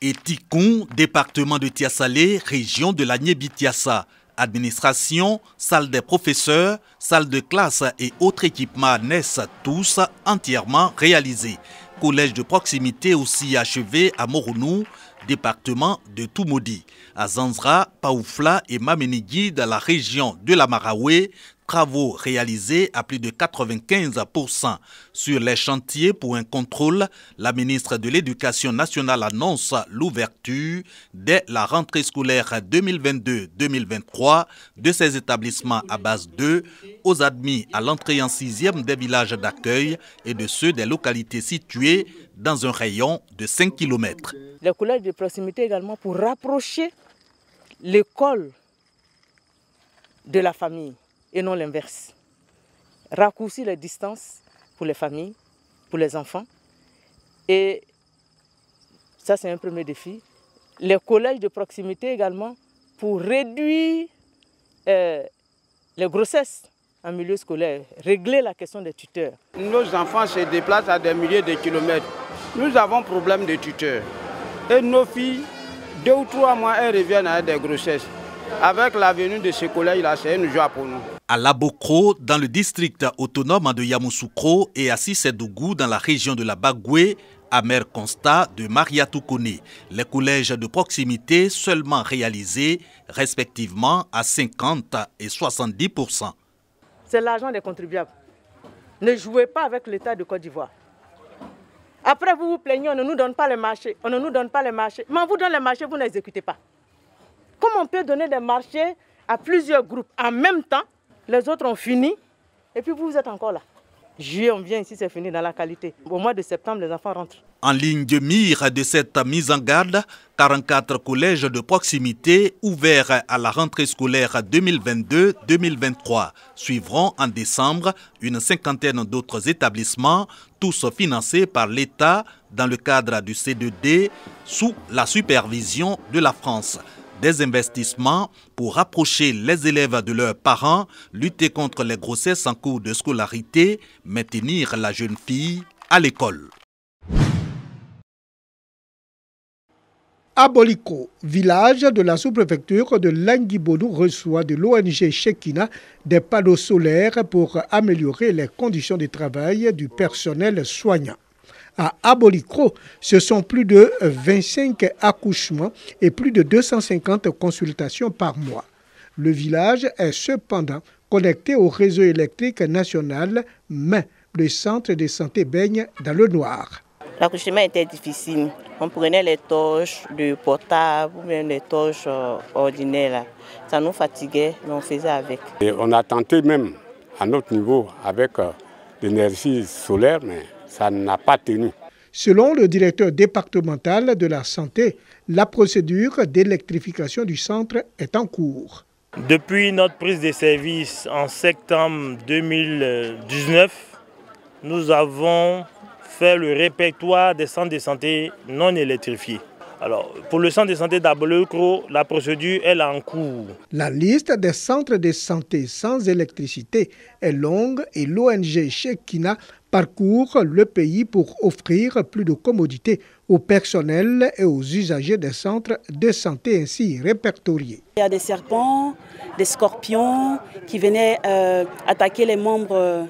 Et Tikoun, département de Tiassalé, région de l'Agné-Bitiassa. Administration, salle des professeurs, salle de classe et autres équipements naissent tous entièrement réalisés. Collège de proximité aussi achevé à Moronou, département de Toumoudi. À Zanzra, Paoufla et Mamenigui dans la région de la Maraoué, travaux réalisés à plus de 95%. Sur les chantiers pour un contrôle, la ministre de l'Éducation nationale annonce l'ouverture dès la rentrée scolaire 2022-2023 de ces établissements à base 2 aux admis à l'entrée en 6e des villages d'accueil et de ceux des localités situées dans un rayon de 5 km. Les collèges de proximité également pour rapprocher l'école de la famille et non l'inverse. Raccourcir les distances pour les familles, pour les enfants. Et ça, c'est un premier défi. Les collèges de proximité également pour réduire les grossesses en milieu scolaire, régler la question des tuteurs. Nos enfants se déplacent à des milliers de kilomètres. Nous avons problème de tuteurs. Et nos filles, 2 ou 3 mois, elles reviennent à des grossesses. Avec la venue de ce collège-là, c'est une joie pour nous. À Labokro, dans le district autonome de Yamoussoukro et à Sissedougou, dans la région de la Bagoué, amer constat de Maria Toukone. Les collèges de proximité seulement réalisés respectivement à 50 et 70%. C'est l'argent des contribuables. Ne jouez pas avec l'État de Côte d'Ivoire. Après, vous vous plaignez, on ne nous donne pas les marchés. On ne nous donne pas les marchés. Mais on vous donne les marchés, vous n'exécutez pas. Comment on peut donner des marchés à plusieurs groupes en même temps? Les autres ont fini et puis vous êtes encore là. Juillet, on vient ici, c'est fini dans la qualité. Au mois de septembre, les enfants rentrent. En ligne de mire de cette mise en garde, 44 collèges de proximité ouverts à la rentrée scolaire 2022-2023 suivront en décembre une cinquantaine d'autres établissements, tous financés par l'État dans le cadre du C2D sous la supervision de la France. Des investissements pour rapprocher les élèves de leurs parents, lutter contre les grossesses en cours de scolarité, maintenir la jeune fille à l'école. Aboliko, village de la sous-préfecture de Languibonou, reçoit de l'ONG Shekina des panneaux solaires pour améliorer les conditions de travail du personnel soignant. À Aboliko, ce sont plus de 25 accouchements et plus de 250 consultations par mois. Le village est cependant connecté au réseau électrique national, mais le centre de santé baigne dans le noir. L'accouchement était difficile. On prenait les torches de portable ou bien les torches ordinaires. Ça nous fatiguait, mais on faisait avec. Et on a tenté même à notre niveau avec l'énergie solaire, mais ça n'a pas tenu. Selon le directeur départemental de la santé, la procédure d'électrification du centre est en cours. Depuis notre prise de service en septembre 2019, nous avons fait le répertoire des centres de santé non électrifiés. Alors, pour le centre de santé d'Aboliko, la procédure est en cours. La liste des centres de santé sans électricité est longue et l'ONG Shekina parcourt le pays pour offrir plus de commodités au personnel et aux usagers des centres de santé ainsi répertoriés. Il y a des serpents, des scorpions qui venaient attaquer les membres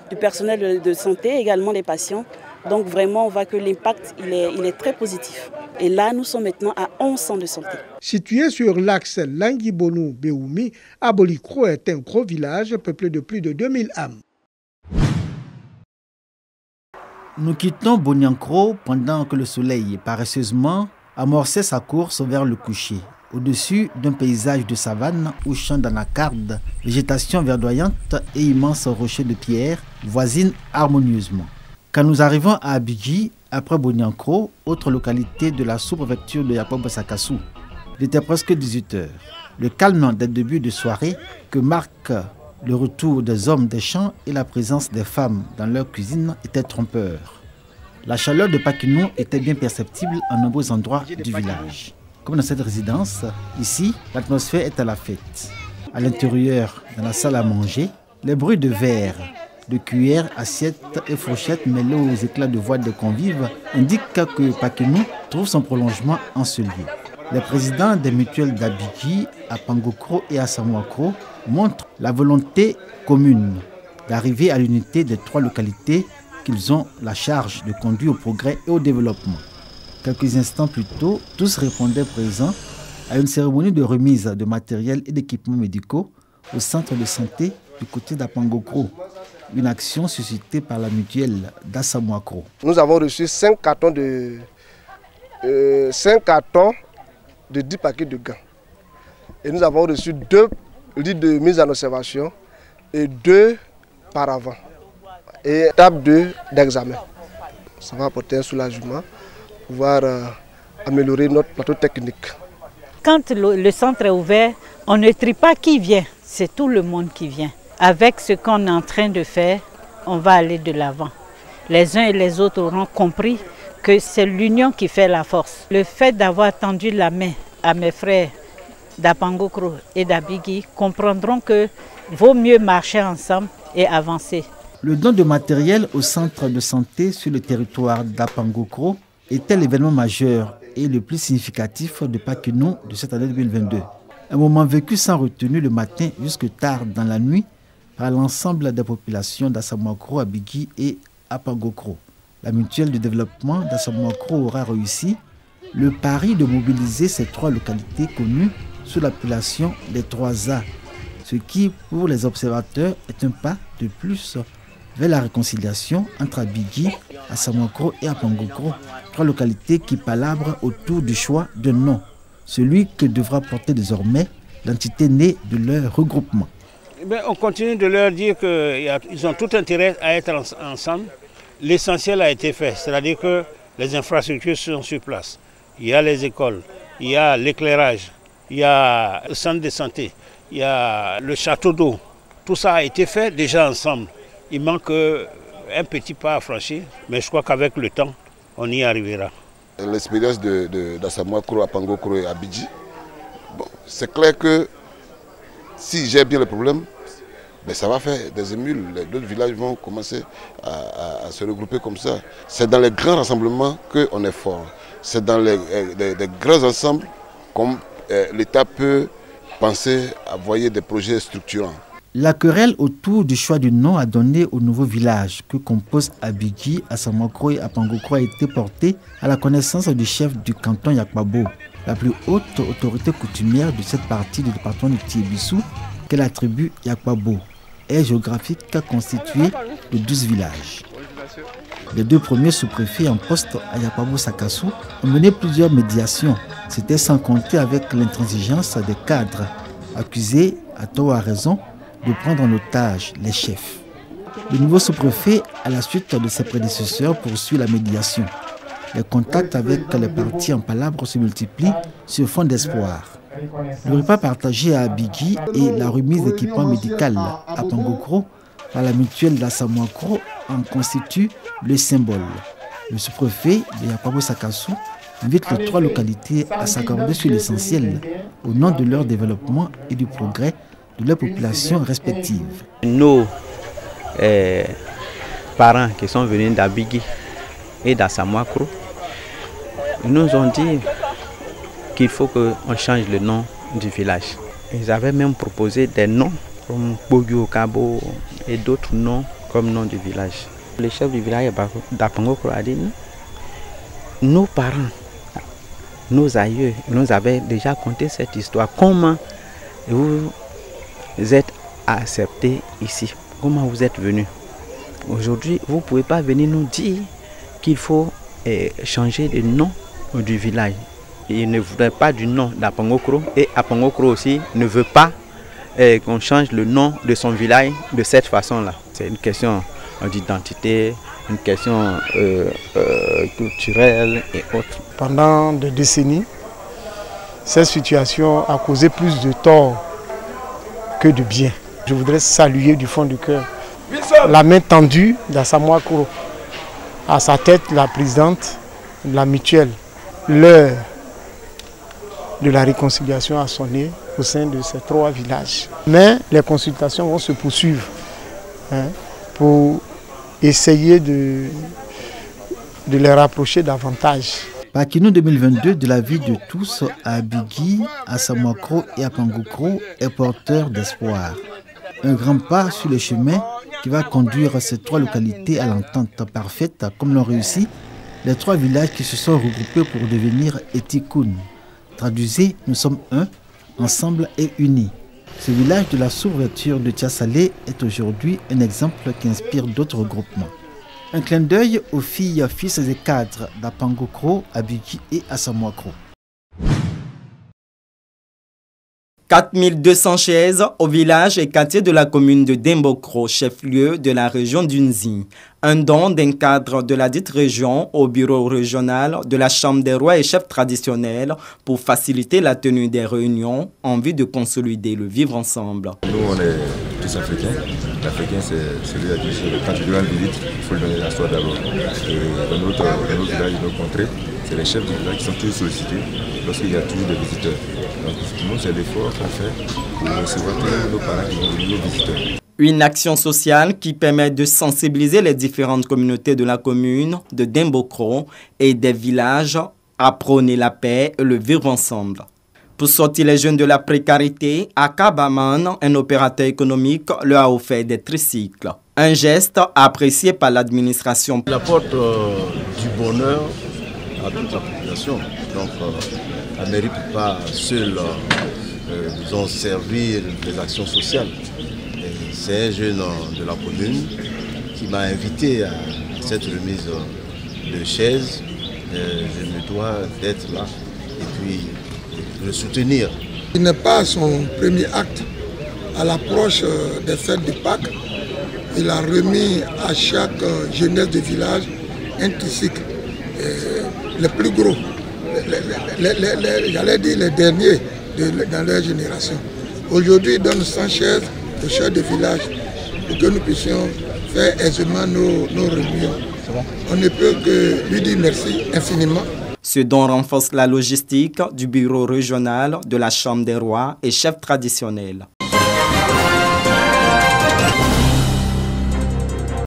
du personnel de santé, également les patients. Donc vraiment, on voit que l'impact il est très positif. Et là, nous sommes maintenant à 11 centres de santé. Situé sur l'axe Languibonou-Béoumi, Aboliko est un gros village peuplé de plus de 2000 âmes. Nous quittons Boniankro pendant que le soleil paresseusement amorçait sa course vers le coucher. Au-dessus d'un paysage de savane où champs d'anacarde, végétation verdoyante et immenses rochers de pierre voisinent harmonieusement. Quand nous arrivons à Abidji, après Boniankro, autre localité de la sous-préfecture de Yapobo-Sakassou, il était presque 18h. Le calme des débuts de soirée que marque le retour des hommes des champs et la présence des femmes dans leur cuisine était trompeur. La chaleur de Paquinou était bien perceptible en nombreux endroits du village. Comme dans cette résidence, ici, l'atmosphère est à la fête. À l'intérieur, dans la salle à manger, les bruits de verre de cuillères, assiettes et fourchettes mêlées aux éclats de voix des convives indiquent que Pakénou trouve son prolongement en ce lieu. Les présidents des mutuelles d'Abidji, à Pangokro et à Samoakro montrent la volonté commune d'arriver à l'unité des 3 localités qu'ils ont la charge de conduire au progrès et au développement. Quelques instants plus tôt, tous répondaient présents à une cérémonie de remise de matériel et d'équipements médicaux au centre de santé du côté d'Apangokro, une action suscitée par la mutuelle d'Assamoakro. Nous avons reçu 5 cartons de 10 paquets de gants. Et nous avons reçu 2 lits de mise en observation et 2 paravents et table d'examen. Ça va apporter un soulagement, pouvoir améliorer notre plateau technique. Quand le centre est ouvert, on ne trie pas qui vient, c'est tout le monde qui vient. Avec ce qu'on est en train de faire, on va aller de l'avant. Les uns et les autres auront compris que c'est l'union qui fait la force. Le fait d'avoir tendu la main à mes frères d'Apangokro et d'Abigui comprendront que vaut mieux marcher ensemble et avancer. Le don de matériel au centre de santé sur le territoire d'Apangokro était l'événement majeur et le plus significatif de Pakénou de cette année 2022. Un moment vécu sans retenue le matin jusque tard dans la nuit par l'ensemble des populations d'Assamoakro, Abigui et Apangokro. La mutuelle de développement d'Assamoakro aura réussi le pari de mobiliser ces 3 localités connues sous l'appellation des 3A, ce qui, pour les observateurs, est un pas de plus vers la réconciliation entre Abigui, Assamoakro et Apangokro, 3 localités qui palabrent autour du choix de nom, celui que devra porter désormais l'entité née de leur regroupement. On continue de leur dire qu'ils ont tout intérêt à être ensemble. L'essentiel a été fait, c'est-à-dire que les infrastructures sont sur place. Il y a les écoles, il y a l'éclairage, il y a le centre de santé, il y a le château d'eau. Tout ça a été fait déjà ensemble. Il manque un petit pas à franchir, mais je crois qu'avec le temps, on y arrivera. L'expérience d'Assamoakro, Apangokro et Abidji, c'est clair que si j'ai bien le problème, ça va faire des émules. D'autres villages vont commencer à se regrouper comme ça. C'est dans les grands rassemblements qu'on est fort. C'est dans les grands ensembles comme l'État peut penser à voyer des projets structurants. La querelle autour du choix du nom a donné au nouveau village que composent Abidji, Assamoakro et Apangokro a été portée à la connaissance du chef du canton Yakbabo, la plus haute autorité coutumière de cette partie du département du Tiébissou, que la tribu Yakbabo est géographique constituée de 12 villages. Les 2 premiers sous-préfets en poste à Yakbabo-Sakassou ont mené plusieurs médiations. C'était sans compter avec l'intransigeance des cadres, accusés, à tort ou à raison, de prendre en otage les chefs. Le nouveau sous-préfet, à la suite de ses prédécesseurs, poursuit la médiation. Les contacts avec les partis en palabres se multiplient sur fond d'espoir. Le repas partagé à Abigui et la remise d'équipements médicaux à Pangokro par la mutuelle d'Assamoakro en constituent le symbole. Le sous-préfet de Yakbabo-Sakassou invite les 3 localités à s'accorder sur l'essentiel au nom de leur développement et du progrès de leurs populations respectives. Nos parents qui sont venus d'Abigui et d'Assamoakro nous ont dit qu'il faut qu'on change le nom du village. Ils avaient même proposé des noms comme Bogyo Kabo et d'autres noms comme nom du village. Le chef du village d'Apangokro a dit nos parents, nos aïeux, nous avaient déjà conté cette histoire. Comment vous êtes acceptés ici? Comment vous êtes venus? Aujourd'hui, vous ne pouvez pas venir nous dire qu'il faut changer le nom du village. Il ne voudrait pas du nom d'Apangokro et Apangokro aussi ne veut pas qu'on change le nom de son village de cette façon-là. C'est une question d'identité, une question culturelle et autres. Pendant des décennies, cette situation a causé plus de tort que de bien. Je voudrais saluer du fond du cœur la main tendue d'Assamoakro, à sa tête la présidente de la mutuelle. L'heure de la réconciliation a sonné au sein de ces 3 villages. Mais les consultations vont se poursuivre. pour essayer de les rapprocher davantage. Pakino 2022 de la vie de tous à Bigui, à Samoakro et à Pangokro est porteur d'espoir. Un grand pas sur le chemin qui va conduire ces trois localités à l'entente parfaite, comme l'ont réussi les trois villages qui se sont regroupés pour devenir Etikoun. Traduisez, nous sommes un, ensemble et unis. Ce village de la sous-ouverture de Tiassalé est aujourd'hui un exemple qui inspire d'autres groupements. Un clin d'œil aux filles, fils et cadres d'Apangokro, à Bigui et à Samoakro. 4200 chaises au village et quartier de la commune de Dembokro, chef-lieu de la région d'Unzi. Un don d'un cadre de la dite région au bureau régional de la Chambre des rois et chefs traditionnels pour faciliter la tenue des réunions en vue de consolider le vivre ensemble. Nous, on est tous africains. L'Africain, c'est celui à qui, quand tu lui rends visite, il faut lui donner la soie d'abord. Et dans notre village, dans notre contrée, c'est les chefs du village qui sont toujours sollicités lorsqu'il y a toujours des visiteurs. Donc, nous, c'est l'effort qu'on fait pour recevoir tous nos parents qui vont venir nos visiteurs. Une action sociale qui permet de sensibiliser les différentes communautés de la commune de Dembokro et des villages à prôner la paix et le vivre ensemble. Pour sortir les jeunes de la précarité, Akabaman, un opérateur économique, leur a offert des tricycles. Un geste apprécié par l'administration. Il apporte du bonheur à toute la population. Donc, la mairie ne peut pas seule disons, servir des actions sociales. C'est un jeune de la commune qui m'a invité à cette remise de chaises. Je me dois d'être là et puis de le soutenir. Il n'est pas son premier acte. À l'approche des fêtes de Pâques, il a remis à chaque jeunesse de village un tricycle. Les plus gros, j'allais dire les derniers dans leur génération. Aujourd'hui, il donne 100 chaises aux chefs de village pour que nous puissions faire aisément nos réunions. On ne peut que lui dire merci infiniment. Ce don renforce la logistique du bureau régional de la Chambre des rois et chefs traditionnels.